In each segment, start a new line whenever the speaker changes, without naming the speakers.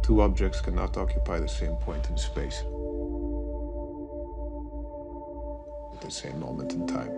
Two objects cannot occupy the same point in space at the same moment in time.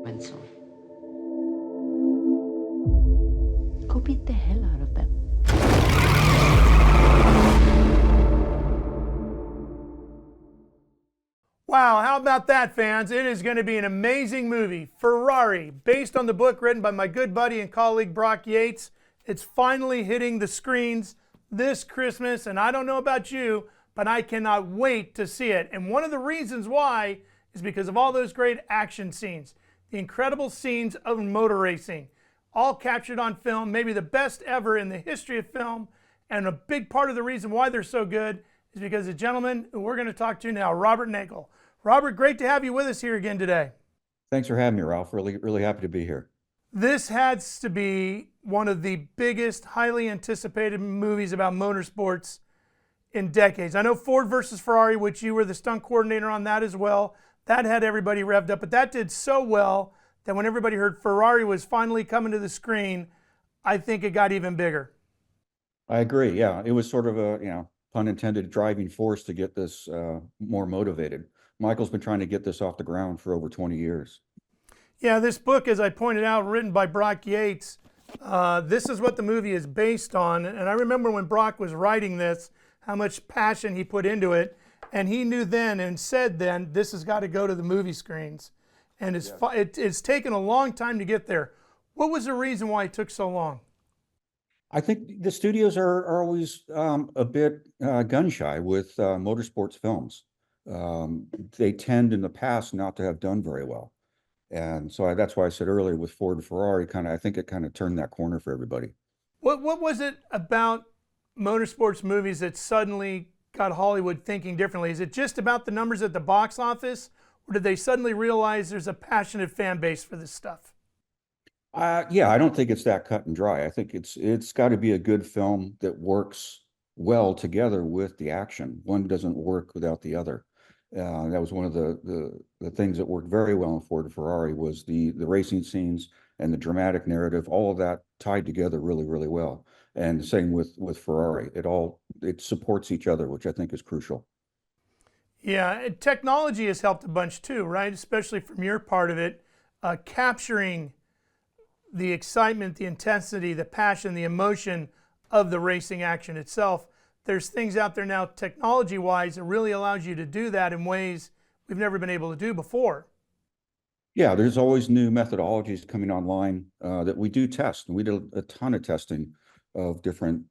Wenzel. Go beat the hell out of them.
Wow, how about that, fans? It is going to be an amazing movie, Ferrari, based on the book written by my good buddy and colleague Brock Yates. It's finally hitting the screens this Christmas, and I don't know about you, but I cannot wait to see it. And one of the reasons why is because of all those great action scenes, the incredible scenes of motor racing, all captured on film, maybe the best ever in the history of film. And a big part of the reason why they're so good is because the gentleman who we're going to talk to now, Robert Nagle. Robert, great to have you with us here again today.
Thanks for having me, Ralph. Really happy to be here.
This has to be one of the biggest, highly anticipated movies about motorsports in decades. I know Ford versus Ferrari, which you were the stunt coordinator on that as well, that had everybody revved up, but that did so well that when everybody heard Ferrari was finally coming to the screen, I think it got even bigger.
I agree. Yeah, it was sort of a, pun intended, driving force to get this more motivated. Michael's been trying to get this off the ground for over 20 years.
Yeah, this book, as I pointed out, written by Brock Yates, this is what the movie is based on. And I remember when Brock was writing this, how much passion he put into it. And he knew then and said then, this has got to go to the movie screens. And it's taken a long time to get there. What was the reason why it took so long?
I think the studios are always a bit gun shy with motorsports films. They tend in the past not to have done very well. And so that's why I said earlier with Ford and Ferrari, I think it kind of turned that corner for everybody.
What was it about motorsports movies that suddenly got Hollywood thinking differently? Is it just about the numbers at the box office, or did they suddenly realize there's a passionate fan base for this stuff?
Yeah, I don't think it's that cut and dry. I think it's got to be a good film that works well together with the action. One doesn't work without the other. That was one of the things that worked very well in Ford and Ferrari was the racing scenes and the dramatic narrative. All of that tied together really well. And the same with Ferrari. It supports each other, which I think is crucial.
Yeah, technology has helped a bunch too, right? Especially from your part of it, capturing the excitement, the intensity, the passion, the emotion of the racing action itself. There's things out there now technology-wise that really allows you to do that in ways we've never been able to do before.
Yeah, there's always new methodologies coming online that we do test. And we did a ton of testing of different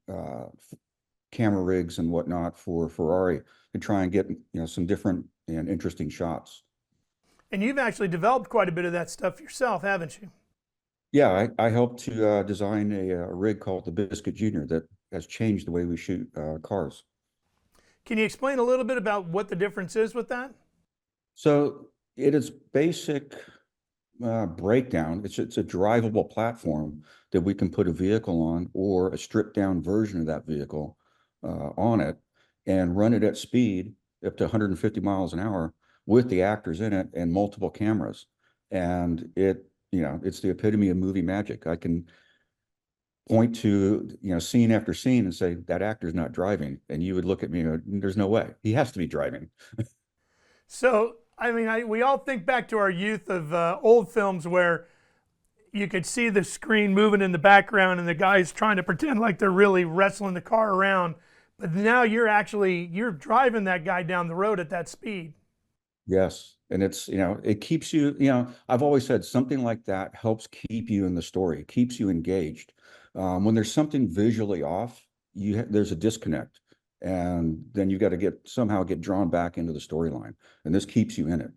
camera rigs and whatnot for Ferrari to try and get some different and interesting shots.
And you've actually developed quite a bit of that stuff yourself, haven't you?
Yeah, I helped to design a rig called the Biscuit Jr that has changed the way we shoot cars.
Can you explain a little bit about what the difference is with that?
So it is basic breakdown. It's a drivable platform that we can put a vehicle on or a stripped down version of that vehicle on it and run it at speed up to 150 miles an hour with the actors in it and multiple cameras. And it's the epitome of movie magic. I can point to scene after scene and say that actor's not driving, and you would look at me and go, there's no way, he has to be driving.
So I mean, we all think back to our youth of old films where you could see the screen moving in the background and the guy's trying to pretend like they're really wrestling the car around, but now you're driving that guy down the road at that speed.
Yes. And it's, it keeps you, I've always said something like that helps keep you in the story, keeps you engaged. When there's something visually off, there's a disconnect, and then you got to somehow get drawn back into the storyline, and this keeps you in it.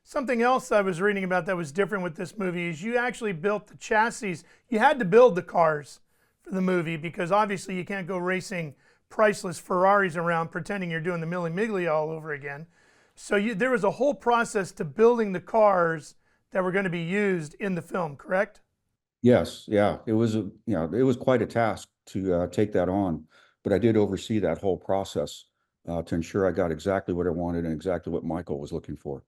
Something else I was reading about that was different with this movie is you actually built the chassis. You had to build the cars for the movie because obviously you can't go racing priceless Ferraris around pretending you're doing the Milli Miglia all over again. So there was a whole process to building the cars that were going to be used in the film, correct?
Yes, yeah, it was it was quite a task to take that on, but I did oversee that whole process to ensure I got exactly what I wanted and exactly what Michael was looking for.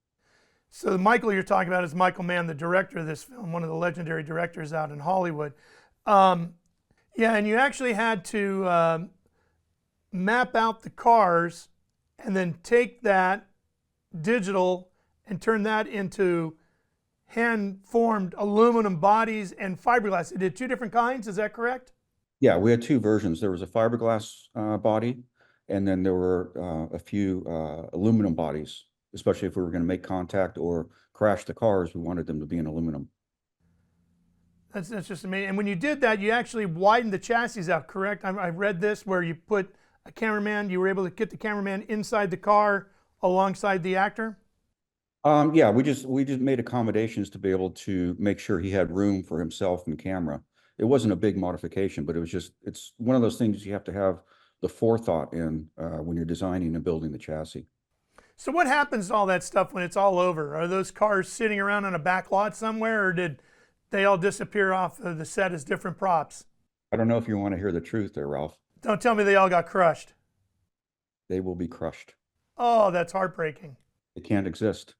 So Michael you're talking about is Michael Mann, the director of this film, one of the legendary directors out in Hollywood. Yeah, and you actually had to map out the cars and then take that digital and turn that into hand-formed aluminum bodies and fiberglass. It did two different kinds, is that correct?
Yeah, we had two versions. There was a fiberglass body, and then there were a few aluminum bodies, especially if we were going to make contact or crash the cars, we wanted them to be in aluminum.
That's just amazing. And when you did that, you actually widened the chassis out, correct? I read this where you put a cameraman, you were able to get the cameraman inside the car alongside the actor?
Yeah, we just made accommodations to be able to make sure he had room for himself and camera. It wasn't a big modification, but it's one of those things you have to have the forethought in when you're designing and building the chassis.
So what happens to all that stuff when it's all over? Are those cars sitting around on a back lot somewhere, or did they all disappear off of the set as different props?
I don't know if you want to hear the truth there, Ralph.
Don't tell me they all got crushed.
They will be crushed.
Oh, that's heartbreaking.
They can't exist.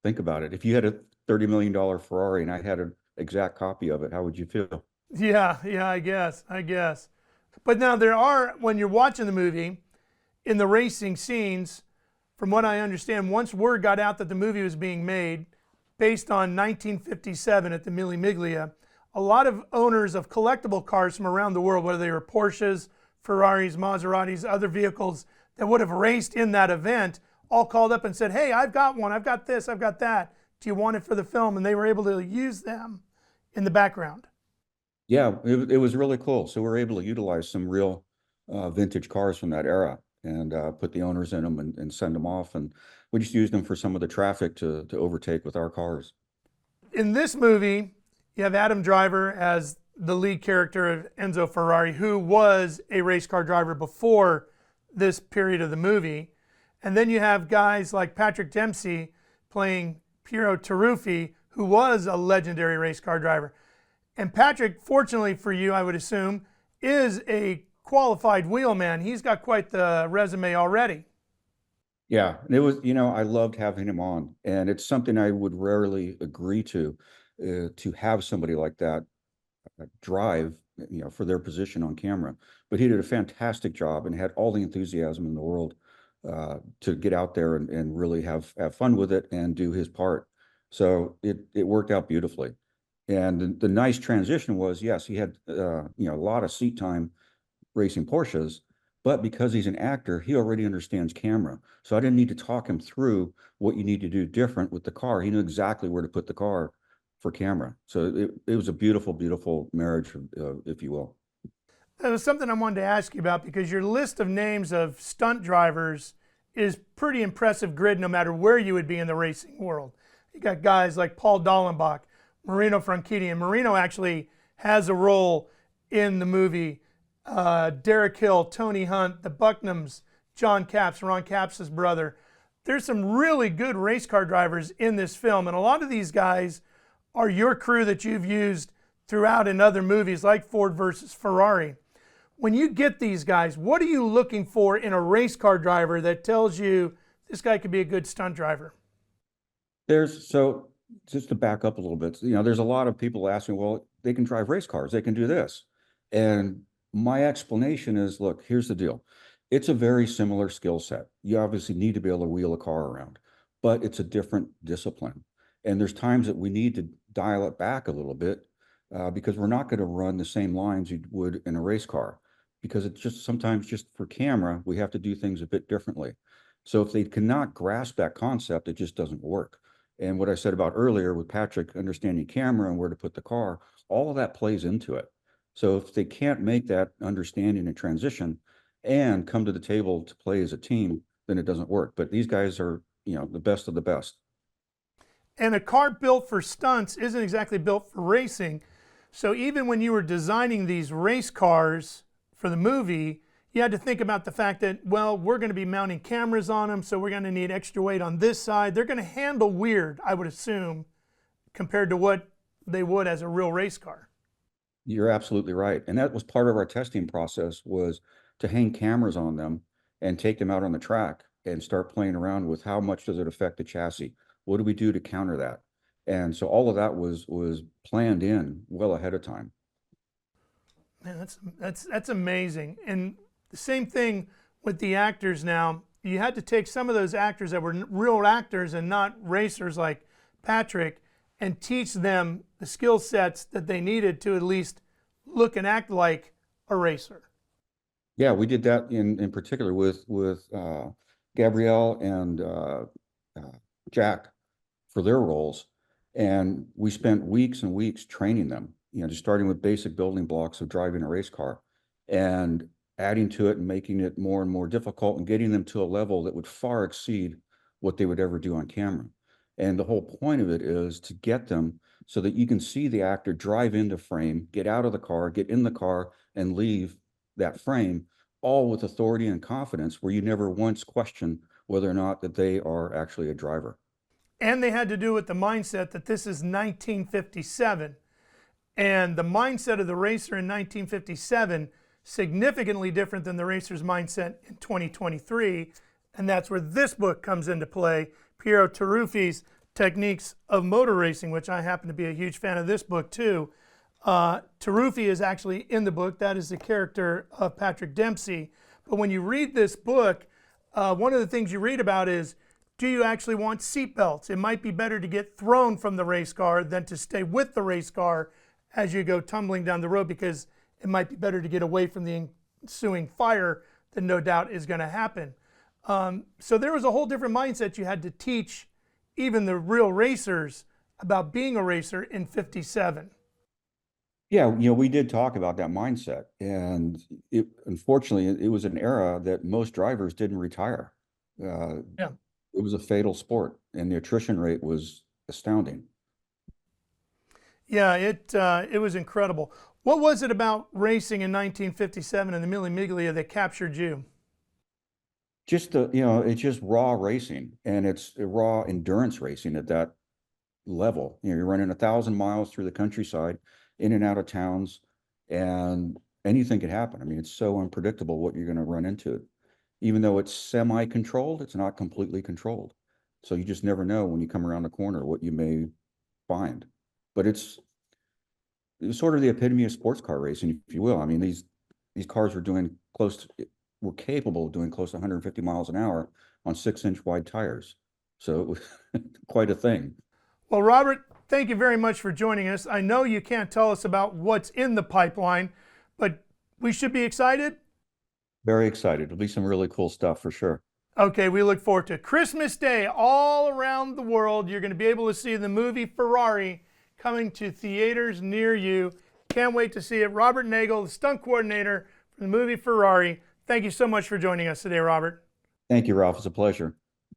Think about it. If you had a $30 million Ferrari and I had an exact copy of it, how would you feel?
Yeah, I guess. But now there are, when you're watching the movie, in the racing scenes, from what I understand, once word got out that the movie was being made, based on 1957 at the Mille Miglia, a lot of owners of collectible cars from around the world, whether they were Porsches, Ferraris, Maseratis, other vehicles that would have raced in that event, all called up and said, hey, I've got one, I've got this, I've got that. Do you want it for the film? And they were able to use them in the background.
Yeah, it was really cool. So we were able to utilize some real vintage cars from that era and put the owners in them and send them off. And we just used them for some of the traffic to overtake with our cars.
In this movie, you have Adam Driver as the lead character of Enzo Ferrari, who was a race car driver before this period of the movie. And then you have guys like Patrick Dempsey playing Piero Taruffi, who was a legendary race car driver. And Patrick, fortunately for you, I would assume, is a qualified wheelman. He's got quite the resume already.
Yeah, it was, I loved having him on, and it's something I would rarely agree to have somebody like that drive, for their position on camera. But he did a fantastic job and had all the enthusiasm in the world to get out there and really have fun with it and do his part. So it worked out beautifully. And the nice transition was, yes, he had a lot of seat time racing Porsches, but because he's an actor, he already understands camera. So I didn't need to talk him through what you need to do different with the car. He knew exactly where to put the car for camera. So it was a beautiful, beautiful marriage, if you will.
That was something I wanted to ask you about, because your list of names of stunt drivers is pretty impressive grid no matter where you would be in the racing world. You got guys like Paul Dallenbach, Marino Franchitti, and Marino actually has a role in the movie. Derek Hill, Tony Hunt, the Bucknams, John Capps, Ron Capps' brother. There's some really good race car drivers in this film, and a lot of these guys are your crew that you've used throughout in other movies like Ford versus Ferrari. When you get these guys, what are you looking for in a race car driver that tells you this guy could be a good stunt driver?
So just to back up a little bit, there's a lot of people asking, well, they can drive race cars, they can do this. And my explanation is, look, here's the deal. It's a very similar skill set. You obviously need to be able to wheel a car around, but it's a different discipline. And there's times that we need to dial it back a little bit because we're not going to run the same lines you would in a race car, because it's just sometimes just for camera, we have to do things a bit differently. So if they cannot grasp that concept, it just doesn't work. And what I said about earlier with Patrick understanding camera and where to put the car, all of that plays into it. So if they can't make that understanding and transition and come to the table to play as a team, then it doesn't work. But these guys are, the best of the best.
And a car built for stunts isn't exactly built for racing. So even when you were designing these race cars for the movie, you had to think about the fact that, well, we're going to be mounting cameras on them, so we're going to need extra weight on this side. They're going to handle weird, I would assume, compared to what they would as a real race car.
You're absolutely right. And that was part of our testing process, was to hang cameras on them and take them out on the track and start playing around with how much does it affect the chassis? What do we do to counter that? And so all of that was planned in well ahead of time.
Man, that's amazing. And the same thing with the actors now. You had to take some of those actors that were real actors and not racers like Patrick and teach them the skill sets that they needed to at least look and act like a racer.
Yeah, we did that in particular with Gabrielle and Jack for their roles, and we spent weeks and weeks training them. You know, just starting with basic building blocks of driving a race car, and adding to it and making it more and more difficult, and getting them to a level that would far exceed what they would ever do on camera. And the whole point of it is to get them so that you can see the actor drive into frame, get out of the car, get in the car, and leave that frame, all with authority and confidence, where you never once question whether or not that they are actually a driver.
And they had to do with the mindset that this is 1957. And the mindset of the racer in 1957, significantly different than the racer's mindset in 2023. And that's where this book comes into play, Piero Taruffi's Techniques of Motor Racing, which I happen to be a huge fan of this book too. Taruffi is actually in the book. That is the character of Patrick Dempsey. But when you read this book, one of the things you read about is, do you actually want seatbelts? It might be better to get thrown from the race car than to stay with the race car as you go tumbling down the road, because it might be better to get away from the ensuing fire that no doubt is going to happen. So there was a whole different mindset you had to teach even the real racers about being a racer in 57.
Yeah, you know, we did talk about that mindset, and unfortunately, it was an era that most drivers didn't retire.
Yeah.
It was a fatal sport, and the attrition rate was astounding.
Yeah, it was incredible. What was it about racing in 1957 and the Mille Miglia that captured you?
Just it's just raw racing, and it's raw endurance racing at that level. You know, you're running 1,000 miles through the countryside, in and out of towns, and anything could happen. I mean, it's so unpredictable what you're going to run into. Even though it's semi-controlled, it's not completely controlled. So you just never know when you come around the corner what you may find. But it's sort of the epitome of sports car racing, if you will. I mean, these cars were capable of doing close to 150 miles an hour on 6-inch wide tires. So it was quite a thing.
Well, Robert, thank you very much for joining us. I know you can't tell us about what's in the pipeline, but we should be excited.
Very excited. It'll be some really cool stuff for sure.
Okay, we look forward to Christmas Day all around the world. You're going to be able to see the movie Ferrari coming to theaters near you. Can't wait to see it. Robert Nagle, the stunt coordinator for the movie Ferrari. Thank you so much for joining us today, Robert.
Thank you, Ralph. It's a pleasure.